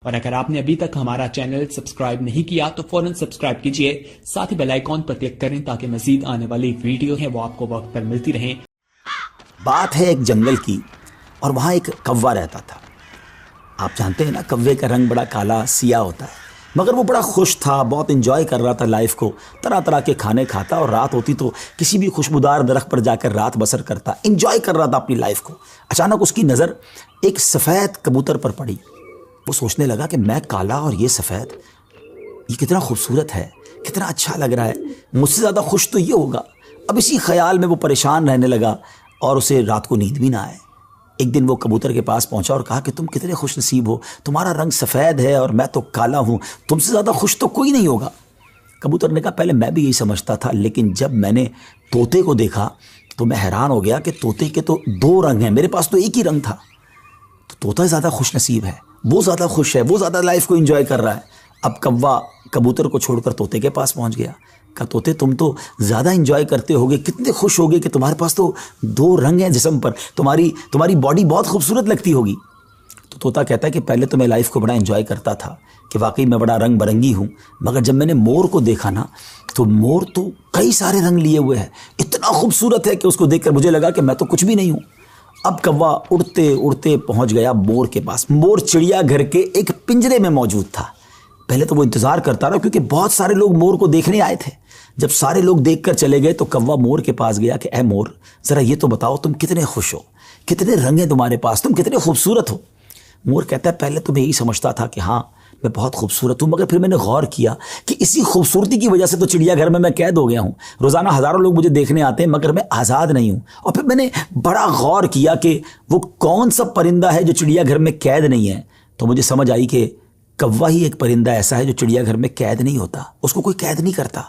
और अगर आपने अभी तक हमारा चैनल सब्सक्राइब नहीं किया तो फौरन सब्सक्राइब कीजिए, साथ ही बेल आइकॉन पर क्लिक करें ताकि मजीद आने वाली वीडियो है वो आपको वक्त पर मिलती रहें। बात है एक जंगल की और वहाँ एक कौवा रहता था। आप जानते हैं ना, कौवे का रंग बड़ा काला सिया होता है, मगर वो बड़ा खुश था, बहुत इंजॉय कर रहा था लाइफ को। तरह तरह के खाने खाता और रात होती तो किसी भी खुशबूदार दरख्त पर जाकर रात बसर करता, इंजॉय कर रहा था अपनी लाइफ को। अचानक उसकी नज़र एक सफ़ेद कबूतर पर पड़ी। वो सोचने लगा कि मैं काला और ये सफ़ेद, ये कितना खूबसूरत है, कितना अच्छा लग रहा है, मुझसे ज़्यादा खुश तो ये होगा। अब इसी ख्याल में वो परेशान रहने लगा और उसे रात को नींद भी ना आए। एक दिन वो कबूतर के पास पहुंचा और कहा कि तुम कितने खुश नसीब हो, तुम्हारा रंग सफ़ेद है और मैं तो काला हूँ, तुमसे ज़्यादा खुश तो कोई नहीं होगा। कबूतर ने कहा पहले मैं भी यही समझता था, लेकिन जब मैंने तोते को देखा तो मैं हैरान हो गया कि तोते के तो दो रंग हैं, मेरे पास तो एक ही रंग था। तो तोता ज़्यादा खुश नसीब है, वो ज़्यादा खुश है, वो ज़्यादा लाइफ को एंजॉय कर रहा है। अब कौवा कबूतर को छोड़कर तोते के पास पहुंच गया। कहा तोते तुम तो ज़्यादा एंजॉय करते होगे, कितने खुश होगे कि तुम्हारे पास तो दो रंग हैं जिस्म पर, तुम्हारी बॉडी बहुत खूबसूरत लगती होगी। तो तोता कहता है कि पहले तो मैं लाइफ को बड़ा एंजॉय करता था कि वाकई मैं बड़ा रंग बिरंगी हूँ, मगर जब मैंने मोर को देखा ना तो मोर तो कई सारे रंग लिए हुए है, इतना खूबसूरत है कि उसको देखकर मुझे लगा कि मैं तो कुछ भी नहीं हूँ। अब कौवा उड़ते उड़ते पहुँच गया मोर के पास। मोर चिड़ियाघर के एक पिंजरे में मौजूद था। पहले तो वो इंतज़ार करता रहा क्योंकि बहुत सारे लोग मोर को देखने आए थे। जब सारे लोग देखकर चले गए तो कौवा मोर के पास गया कि ऐ मोर, ज़रा ये तो बताओ तुम कितने खुश हो, कितने रंग हैं तुम्हारे पास, तुम कितने खूबसूरत हो। मोर कहता है पहले तो मैं यही समझता था कि हाँ मैं बहुत खूबसूरत हूँ, मगर फिर मैंने गौर किया कि इसी खूबसूरती की वजह से तो चिड़ियाघर में मैं कैद हो गया हूँ। रोज़ाना हज़ारों लोग मुझे देखने आते हैं मगर मैं आज़ाद नहीं हूँ। और फिर मैंने बड़ा गौर किया कि वो कौन सा परिंदा है जो चिड़ियाघर में कैद नहीं है। तो मुझे समझ आई कि कौवा ही एक परिंदा ऐसा है जो चिड़ियाघर में कैद नहीं होता, उसको कोई कैद नहीं करता।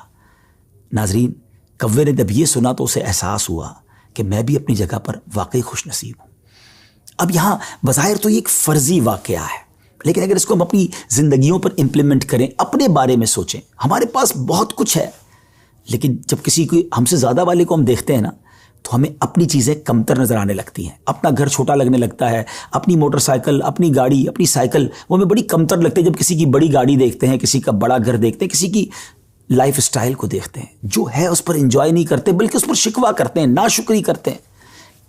नाजरीन, कौवे ने जब ये सुना तो उसे एहसास हुआ कि मैं भी अपनी जगह पर वाकई खुश नसीब हूँ। अब यहाँ बज़ाहिर तो ये एक फ़र्ज़ी वाक़या है, लेकिन अगर इसको हम अपनी ज़िंदगियों पर इम्प्लीमेंट करें, अपने बारे में सोचें, हमारे पास बहुत कुछ है, लेकिन जब किसी को हमसे ज़्यादा वाले को हम देखते हैं ना तो हमें अपनी चीज़ें कमतर नज़र आने लगती हैं। अपना घर छोटा लगने लगता है, अपनी मोटरसाइकिल, अपनी गाड़ी, अपनी साइकिल वो हमें बड़ी कमतर लगती है जब किसी की बड़ी गाड़ी देखते हैं, किसी का बड़ा घर देखते हैं, किसी की लाइफ स्टाइल को देखते हैं। जो है उस पर एंजॉय नहीं करते बल्कि उस पर शिकवा करते हैं, नाशुक्री करते हैं।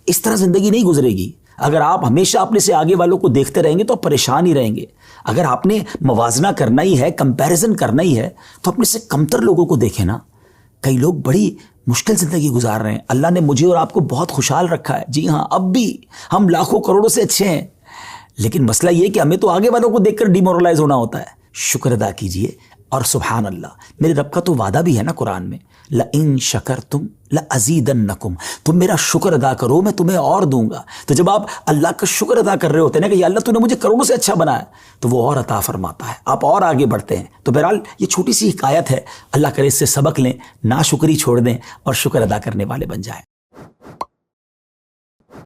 इस तरह ज़िंदगी नहीं गुजरेगी। अगर आप हमेशा अपने से आगे वालों को देखते रहेंगे तो आप परेशान ही रहेंगे। अगर आपने मवाजना करना ही है, कंपैरिजन करना ही है, तो अपने से कमतर लोगों को देखें ना। कई लोग बड़ी मुश्किल ज़िंदगी गुजार रहे हैं। अल्लाह ने मुझे और आपको बहुत खुशहाल रखा है। जी हाँ, अब भी हम लाखों करोड़ों से अच्छे हैं, लेकिन मसला ये कि हमें तो आगे वालों को देखकर डिमोरलाइज होना होता है। शुक्र अदा कीजिए और सुभान अल्लाह, मेरे रब का तो वादा भी है ना कुरान में, ल इन शकरतुम ल अज़ीदन्नकुम, तुम मेरा शुक्र अदा करो मैं तुम्हें और दूंगा। तो जब आप अल्लाह का शुक्र अदा कर रहे होते हैं ना कि या अल्लाह तूने मुझे करोड़ों से अच्छा बनाया, तो वो और अता फरमाता है, आप और आगे बढ़ते हैं। तो बहरहाल ये छोटी सी हिकायत है, अल्लाह करे इससे सबक लें, ना शुक्री छोड़ दें और शुक्र अदा करने वाले बन जाएं।